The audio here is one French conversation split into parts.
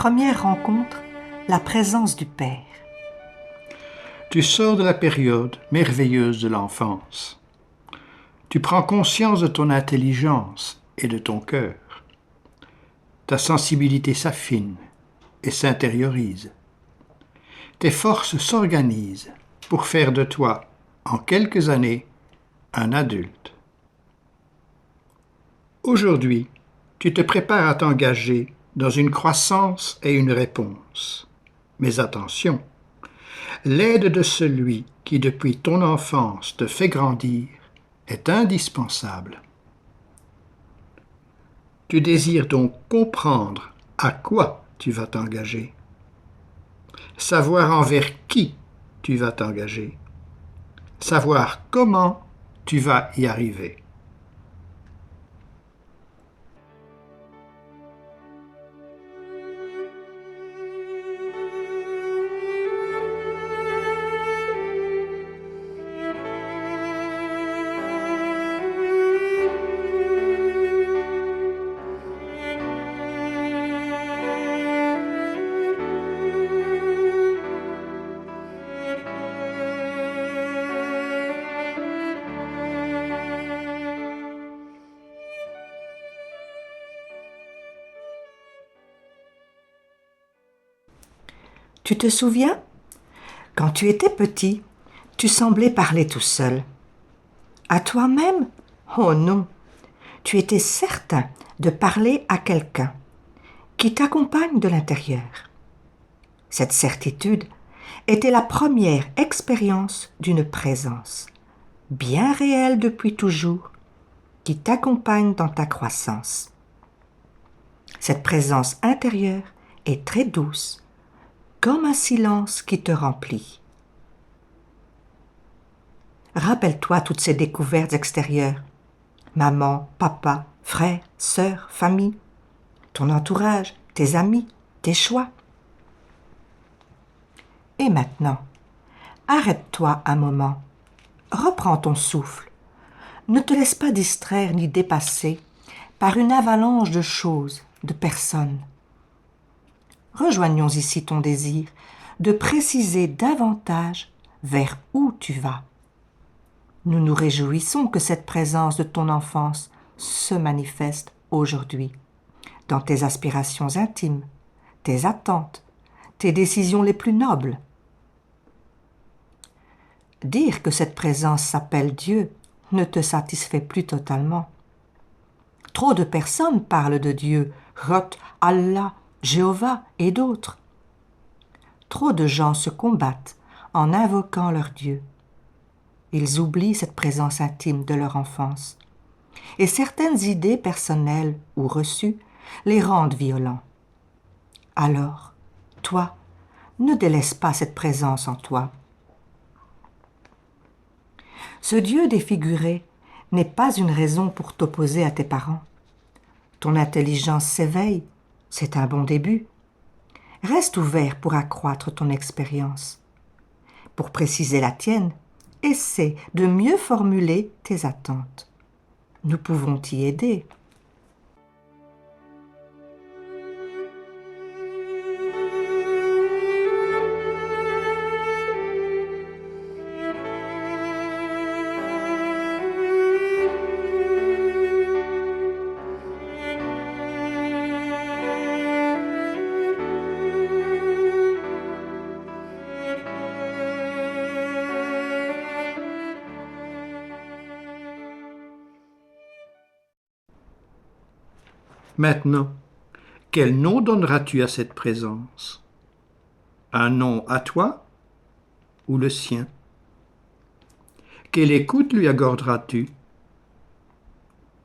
première rencontre, la présence du Père. Tu sors de la période merveilleuse de l'enfance. Tu prends conscience de ton intelligence et de ton cœur. Ta sensibilité s'affine et s'intériorise. Tes forces s'organisent pour faire de toi, en quelques années, un adulte. Aujourd'hui, tu te prépares à t'engager dans une croissance et une réponse. Mais attention, l'aide de celui qui, depuis ton enfance, te fait grandir est indispensable. Tu désires donc comprendre à quoi tu vas t'engager, savoir envers qui tu vas t'engager, savoir comment tu vas y arriver. Tu te souviens? Quand tu étais petit, tu semblais parler tout seul. À toi-même? Oh non! Tu étais certain de parler à quelqu'un qui t'accompagne de l'intérieur. Cette certitude était la première expérience d'une présence, bien réelle depuis toujours, qui t'accompagne dans ta croissance. Cette présence intérieure est très douce, comme un silence qui te remplit. Rappelle-toi toutes ces découvertes extérieures. Maman, papa, frère, sœur, famille, ton entourage, tes amis, tes choix. Et maintenant, arrête-toi un moment. Reprends ton souffle. Ne te laisse pas distraire ni dépasser par une avalanche de choses, de personnes. Rejoignons ici ton désir de préciser davantage vers où tu vas. Nous nous réjouissons que cette présence de ton enfance se manifeste aujourd'hui dans tes aspirations intimes, tes attentes, tes décisions les plus nobles. Dire que cette présence s'appelle Dieu ne te satisfait plus totalement. Trop de personnes parlent de Dieu, Rot, Allah, Jéhovah et d'autres. Trop de gens se combattent en invoquant leur Dieu. Ils oublient cette présence intime de leur enfance. Et certaines idées personnelles ou reçues les rendent violents. Alors, toi, ne délaisse pas cette présence en toi. Ce Dieu défiguré n'est pas une raison pour t'opposer à tes parents. Ton intelligence s'éveille, c'est un bon début. Reste ouvert pour accroître ton expérience. Pour préciser la tienne, essaie de mieux formuler tes attentes. Nous pouvons t'y aider. Maintenant, quel nom donneras-tu à cette présence? Un nom à toi ou le sien? Quelle écoute lui accorderas-tu?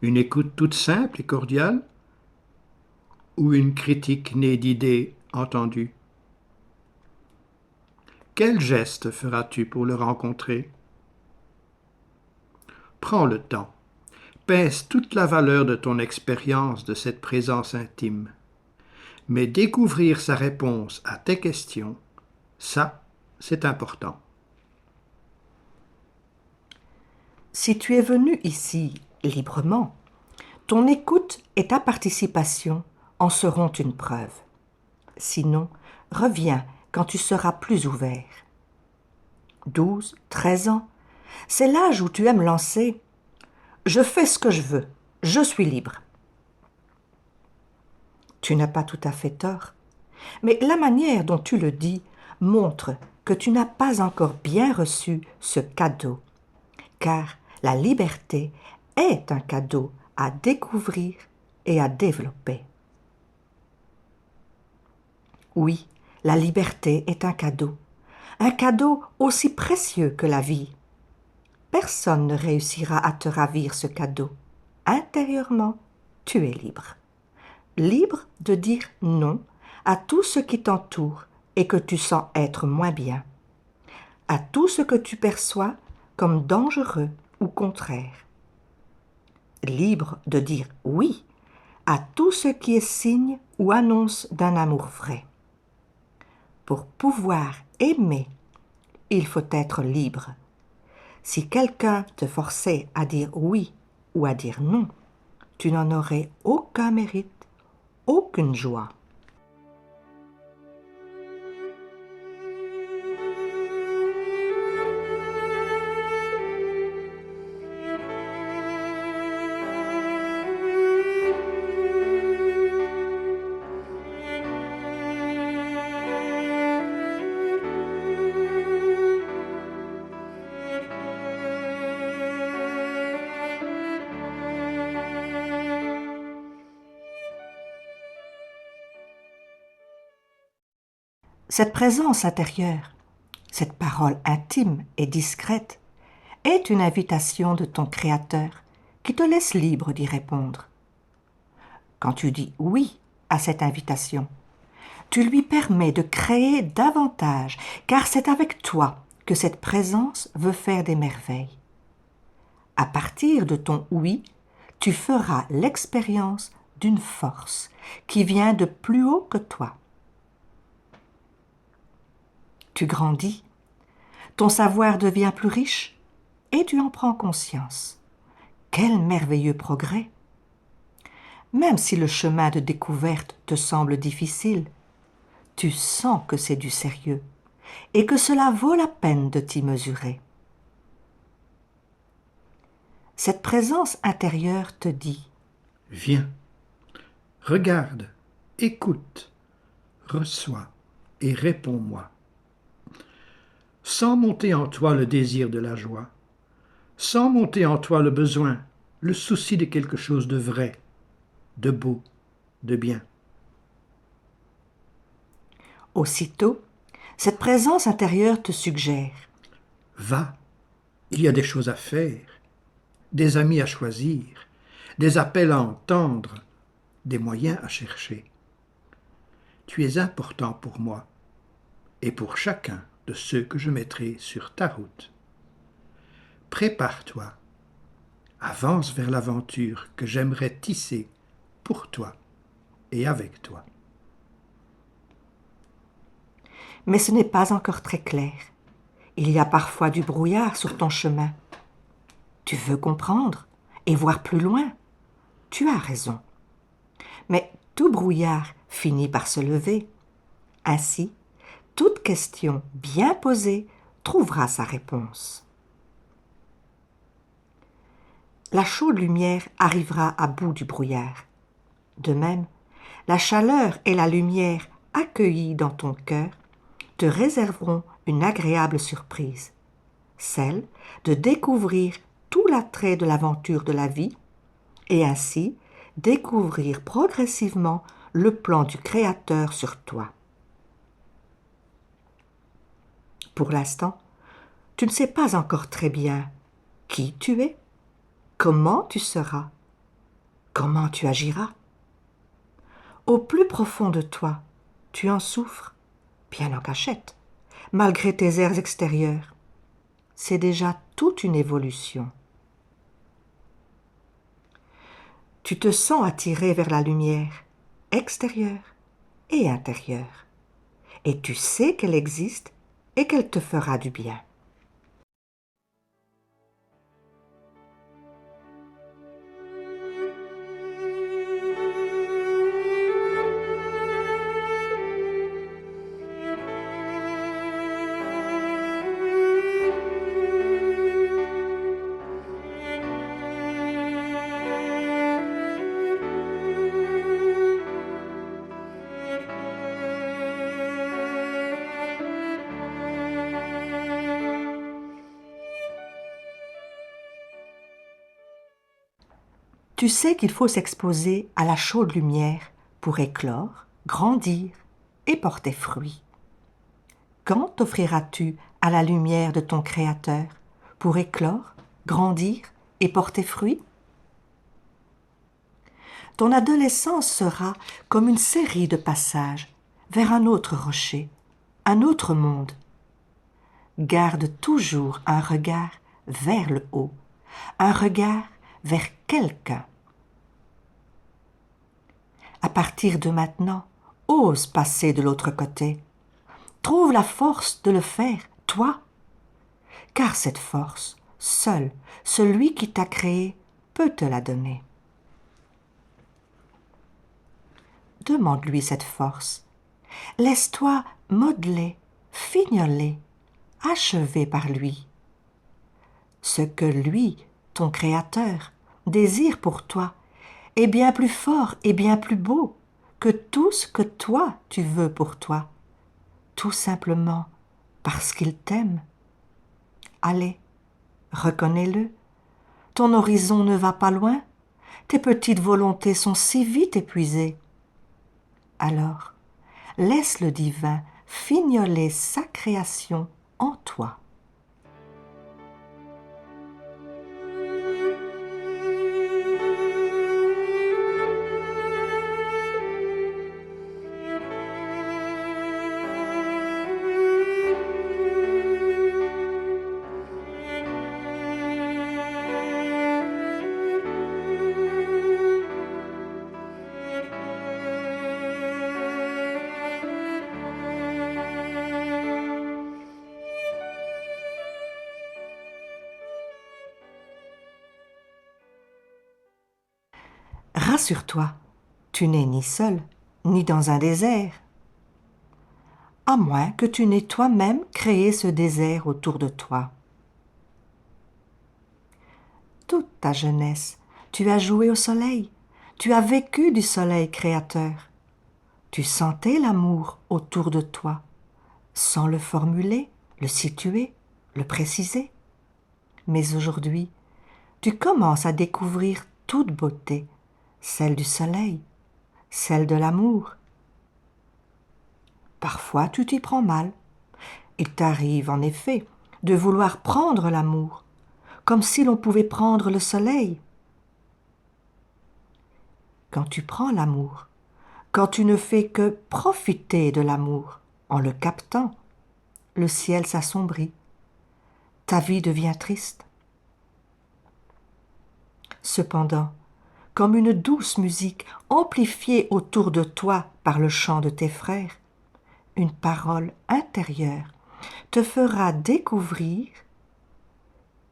Une écoute toute simple et cordiale ou une critique née d'idées entendues? Quel geste feras-tu pour le rencontrer? Prends le temps. Pèse toute la valeur de ton expérience de cette présence intime. Mais découvrir sa réponse à tes questions, ça, c'est important. Si tu es venu ici librement, ton écoute et ta participation en seront une preuve. Sinon, reviens quand tu seras plus ouvert. 12, 13 ans, c'est l'âge où tu aimes lancer. Je fais ce que je veux, je suis libre. Tu n'as pas tout à fait tort, mais la manière dont tu le dis montre que tu n'as pas encore bien reçu ce cadeau, car la liberté est un cadeau à découvrir et à développer. Oui, la liberté est un cadeau aussi précieux que la vie. Personne ne réussira à te ravir ce cadeau. Intérieurement, tu es libre. Libre de dire non à tout ce qui t'entoure et que tu sens être moins bien, à tout ce que tu perçois comme dangereux ou contraire. Libre de dire oui à tout ce qui est signe ou annonce d'un amour vrai. Pour pouvoir aimer, il faut être libre. Si quelqu'un te forçait à dire oui ou à dire non, tu n'en aurais aucun mérite, aucune joie. Cette présence intérieure, cette parole intime et discrète, est une invitation de ton Créateur qui te laisse libre d'y répondre. Quand tu dis oui à cette invitation, tu lui permets de créer davantage, car c'est avec toi que cette présence veut faire des merveilles. À partir de ton oui, tu feras l'expérience d'une force qui vient de plus haut que toi. Tu grandis, ton savoir devient plus riche et tu en prends conscience. Quel merveilleux progrès! Même si le chemin de découverte te semble difficile, tu sens que c'est du sérieux et que cela vaut la peine de t'y mesurer. Cette présence intérieure te dit « Viens, regarde, écoute, reçois et réponds-moi. » Sans monter en toi le désir de la joie, sans monter en toi le besoin, le souci de quelque chose de vrai, de beau, de bien. Aussitôt, cette présence intérieure te suggère Va, il y a des choses à faire, des amis à choisir, des appels à entendre, des moyens à chercher. Tu es important pour moi et pour chacun de ceux que je mettrai sur ta route. Prépare-toi, avance vers l'aventure que j'aimerais tisser pour toi et avec toi. mais ce n'est pas encore très clair. Il y a parfois du brouillard sur ton chemin. Tu veux comprendre et voir plus loin. Tu as raison. Mais tout brouillard finit par se lever. Ainsi, toute question bien posée trouvera sa réponse. La chaude lumière arrivera à bout du brouillard. De même, la chaleur et la lumière accueillies dans ton cœur te réserveront une agréable surprise, celle de découvrir tout l'attrait de l'aventure de la vie et ainsi découvrir progressivement le plan du Créateur sur toi. Pour l'instant, tu ne sais pas encore très bien qui tu es, comment tu seras, comment tu agiras. Au plus profond de toi, tu en souffres, bien en cachette, malgré tes airs extérieurs. C'est déjà toute une évolution. Tu te sens attiré vers la lumière, extérieure et intérieure, et tu sais qu'elle existe et qu'elle te fera du bien. Tu sais qu'il faut s'exposer à la chaude lumière pour éclore, grandir et porter fruit. Quand t'offriras-tu à la lumière de ton Créateur pour éclore, grandir et porter fruit? Ton adolescence sera comme une série de passages vers un autre rocher, un autre monde. Garde toujours un regard vers le haut, un regard vers quelqu'un. À partir de maintenant, ose passer de l'autre côté. Trouve la force de le faire, toi. Car cette force, seul celui qui t'a créé peut te la donner. Demande-lui cette force. Laisse-toi modeler, fignoler, achever par lui. Ce que lui, ton Créateur, désire pour toi est bien plus fort et bien plus beau que tout ce que toi tu veux pour toi, tout simplement parce qu'il t'aime. Allez, reconnais-le, ton horizon ne va pas loin, tes petites volontés sont si vite épuisées. Alors, laisse le divin fignoler sa création en toi. Rassure-toi, tu n'es ni seul, ni dans un désert, à moins que tu n'aies toi-même créé ce désert autour de toi. Toute ta jeunesse, tu as joué au soleil, tu as vécu du soleil créateur. Tu sentais l'amour autour de toi, sans le formuler, le situer, le préciser. Mais aujourd'hui, tu commences à découvrir toute beauté, celle du soleil, celle de l'amour. Parfois tu t'y prends mal. Il t'arrive en effet de vouloir prendre l'amour, comme si l'on pouvait prendre le soleil. Quand tu prends l'amour, quand tu ne fais que profiter de l'amour en le captant, le ciel s'assombrit, ta vie devient triste. Cependant, comme une douce musique amplifiée autour de toi par le chant de tes frères, une parole intérieure te fera découvrir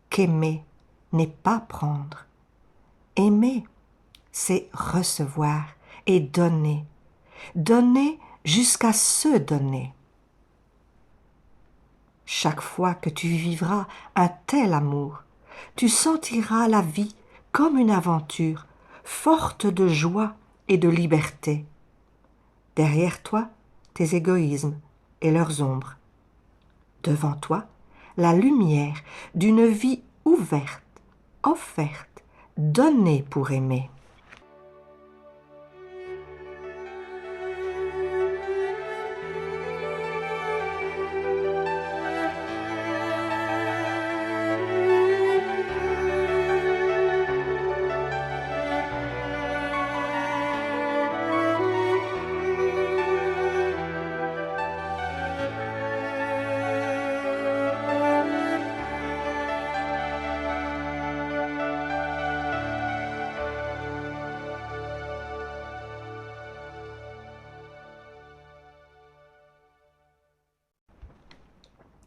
qu'aimer n'est pas prendre. Aimer, c'est recevoir et donner. Donner jusqu'à se donner. Chaque fois que tu vivras un tel amour, tu sentiras la vie comme une aventure, forte de joie et de liberté. Derrière toi, tes égoïsmes et leurs ombres. Devant toi, la lumière d'une vie ouverte, offerte, donnée pour aimer.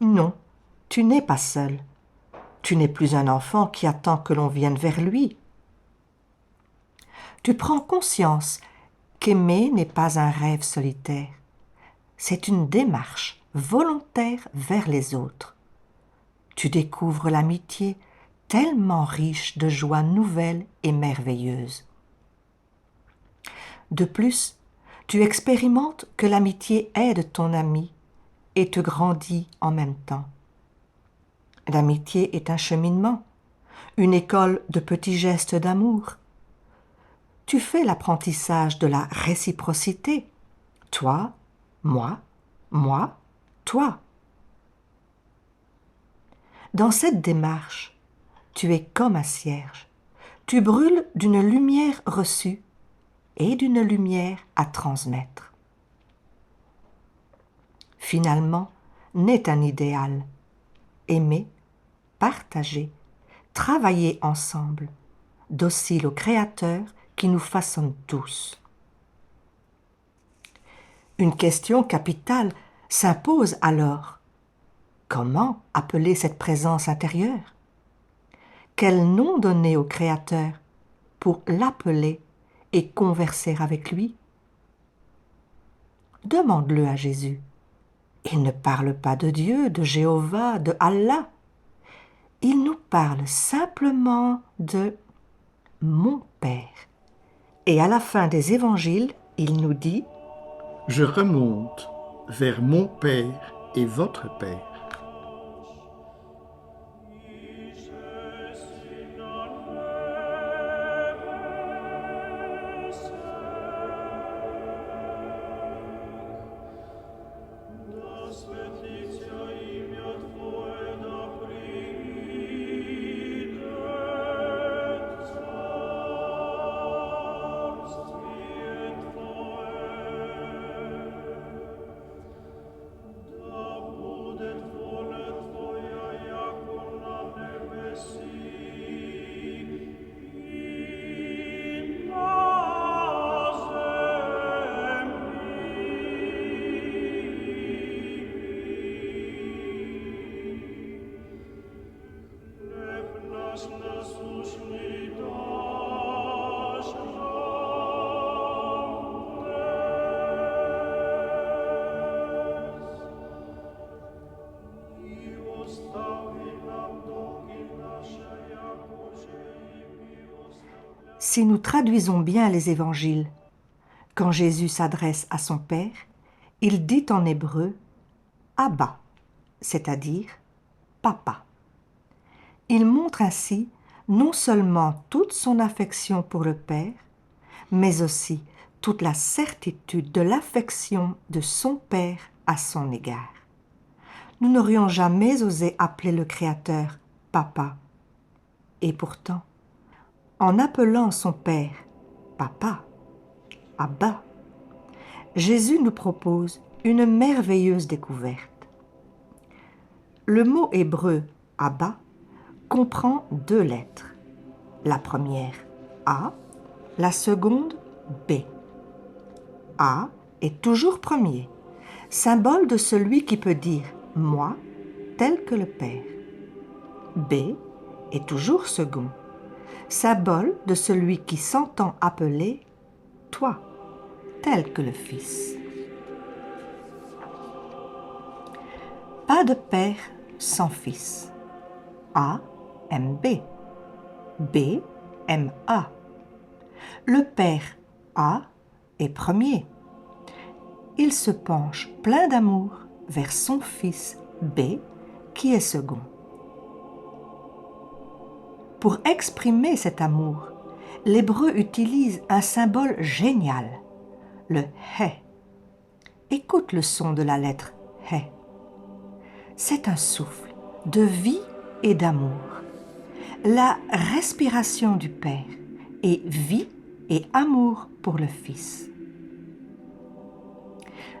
Non, tu n'es pas seul. Tu n'es plus un enfant qui attend que l'on vienne vers lui. Tu prends conscience qu'aimer n'est pas un rêve solitaire. C'est une démarche volontaire vers les autres. Tu découvres l'amitié tellement riche de joies nouvelles et merveilleuses. De plus, tu expérimentes que l'amitié aide ton ami et te grandit en même temps. L'amitié est un cheminement, une école de petits gestes d'amour, tu fais l'apprentissage de la réciprocité. Toi, moi, toi. Dans cette démarche, tu es comme un cierge. Tu brûles d'une lumière reçue et d'une lumière à transmettre. Finalement, naît un idéal. Aimer, partager, travailler ensemble, docile au Créateur qui nous façonne tous. Une question capitale s'impose alors. Comment appeler cette présence intérieure? Quel nom donner au Créateur pour l'appeler et converser avec lui? Demande-le à Jésus. Il ne parle pas de Dieu, de Jéhovah, de Allah. Il nous parle simplement de « mon Père ». Et à la fin des évangiles, il nous dit « Je remonte vers mon Père et votre Père. » Si nous traduisons bien les évangiles, quand Jésus s'adresse à son Père, il dit en hébreu « Abba », c'est-à-dire « Papa ». Il montre ainsi non seulement toute son affection pour le Père, mais aussi toute la certitude de l'affection de son Père à son égard. Nous n'aurions jamais osé appeler le Créateur « Papa ». Et pourtant, en appelant son Père « Papa », « Abba », Jésus nous propose une merveilleuse découverte. Le mot hébreu « Abba » comprend 2 lettres. La première A, la seconde B. A est toujours premier, symbole de celui qui peut dire « moi » tel que le Père. B est toujours second, symbole de celui qui s'entend appeler « toi » tel que le Fils. Pas de Père sans Fils. A aime B. B aime A. Le Père A est premier. Il se penche plein d'amour vers son fils B qui est second. Pour exprimer cet amour, l'hébreu utilise un symbole génial, le He. Écoute le son de la lettre He. C'est un souffle de vie et d'amour, la respiration du Père et vie et amour pour le Fils.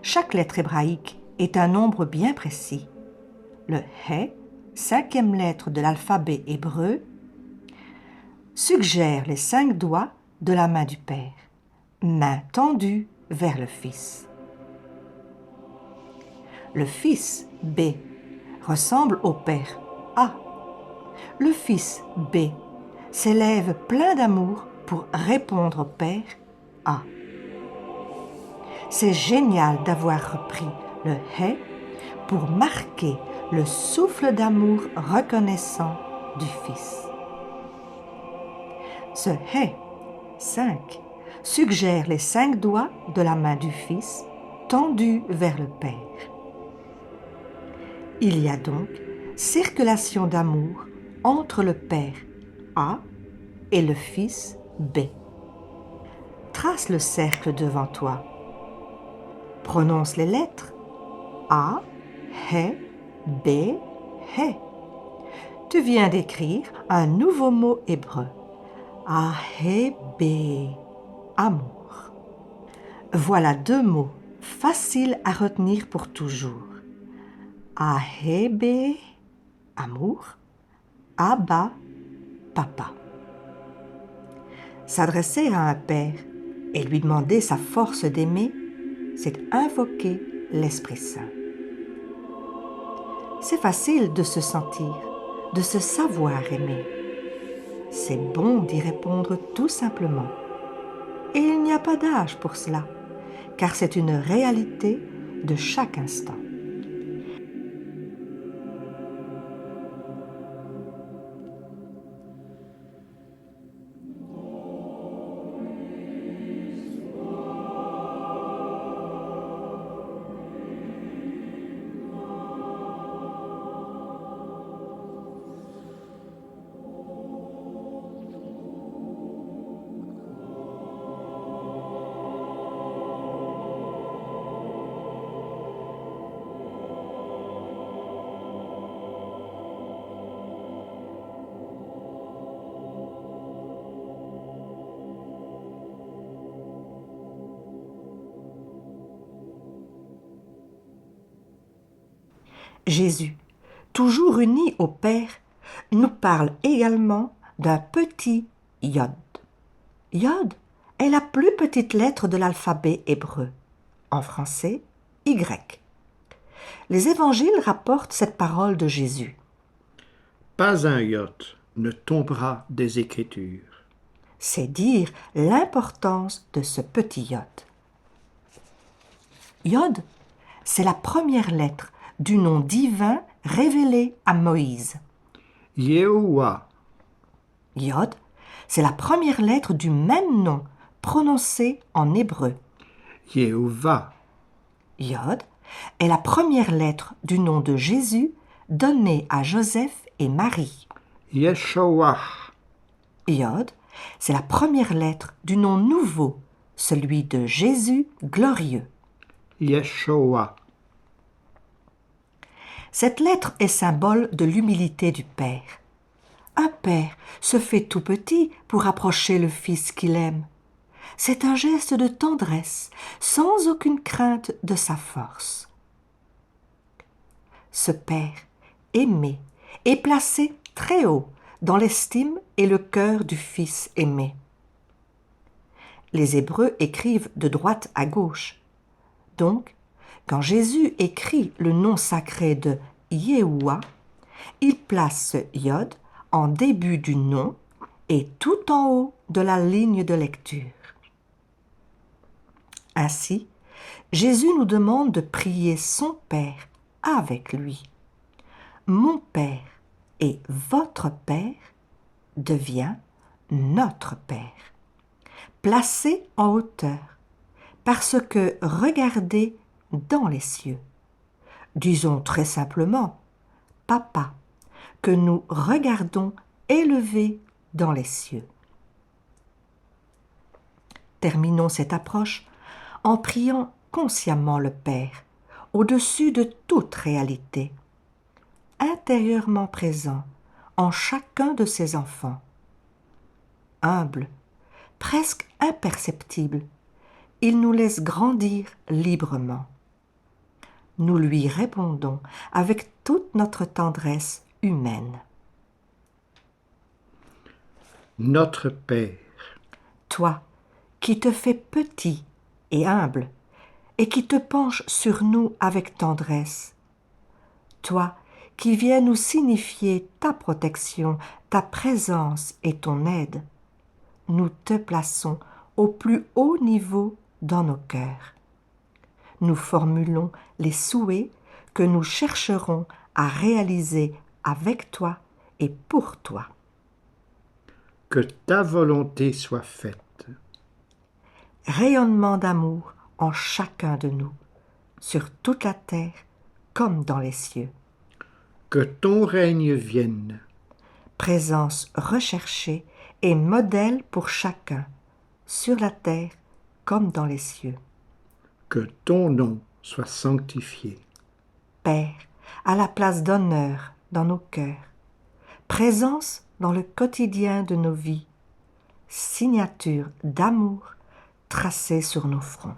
Chaque lettre hébraïque est un nombre bien précis. Le He, 5e lettre de l'alphabet hébreu, suggère les 5 doigts de la main du Père, main tendue vers le Fils. Le Fils B ressemble au Père A. Le Fils B s'élève plein d'amour pour répondre au Père A. C'est génial d'avoir repris le He pour marquer le souffle d'amour reconnaissant du Fils. Ce He, 5, suggère les 5 doigts de la main du Fils tendus vers le Père. Il y a donc circulation d'amour entre le Père A et le Fils B. trace le cercle devant toi. Prononce les lettres A, He, B, He. Tu viens d'écrire un nouveau mot hébreu. Ahebe, amour. Voilà 2 mots faciles à retenir pour toujours. Ahebe, amour. Abba, papa. S'adresser à un père et lui demander sa force d'aimer, c'est invoquer l'Esprit Saint. C'est facile de se sentir, de se savoir aimer. C'est bon d'y répondre tout simplement. Et il n'y a pas d'âge pour cela, car c'est une réalité de chaque instant. Jésus, toujours uni au Père, nous parle également d'un petit Yod. Yod est la plus petite lettre de l'alphabet hébreu, en français Y. Les évangiles rapportent cette parole de Jésus. Pas un iota ne tombera des Écritures. C'est dire l'importance de ce petit Yod. Yod, c'est la première lettre du nom divin révélé à Moïse. Yehowa, Yod, c'est la première lettre du même nom prononcée en hébreu. Yehovah, Yod est la première lettre du nom de Jésus donné à Joseph et Marie. Yeshua, Yod, c'est la première lettre du nom nouveau, celui de Jésus glorieux. Yeshua, Cette lettre est symbole de l'humilité du Père. Un père se fait tout petit pour approcher le fils qu'il aime. C'est un geste de tendresse, sans aucune crainte de sa force. Ce Père, aimé, est placé très haut dans l'estime et le cœur du Fils aimé. Les Hébreux écrivent de droite à gauche. Donc, quand Jésus écrit le nom sacré de Yehoua, il place ce Yod en début du nom et tout en haut de la ligne de lecture. Ainsi, Jésus nous demande de prier son Père avec lui. Mon Père et votre Père devient notre Père, placé en hauteur, parce que regardez dans les cieux. Disons très simplement, Papa, que nous regardons élevé dans les cieux. Terminons cette approche en priant consciemment le Père, au-dessus de toute réalité, intérieurement présent en chacun de ses enfants. Humble, presque imperceptible, il nous laisse grandir librement. Nous lui répondons avec toute notre tendresse humaine. notre Père, Toi, qui te fais petit et humble, et qui te penches sur nous avec tendresse. Toi, qui viens nous signifier ta protection, ta présence et ton aide. Nous te plaçons au plus haut niveau dans nos cœurs. Nous formulons les souhaits que nous chercherons à réaliser avec toi et pour toi. que ta volonté soit faite, Rayonnement d'amour en chacun de nous, sur toute la terre comme dans les cieux. que ton règne vienne, Présence recherchée et modèle pour chacun, sur la terre comme dans les cieux. Que ton nom soit sanctifié. Père, à la place d'honneur dans nos cœurs, présence dans le quotidien de nos vies, signature d'amour tracée sur nos fronts.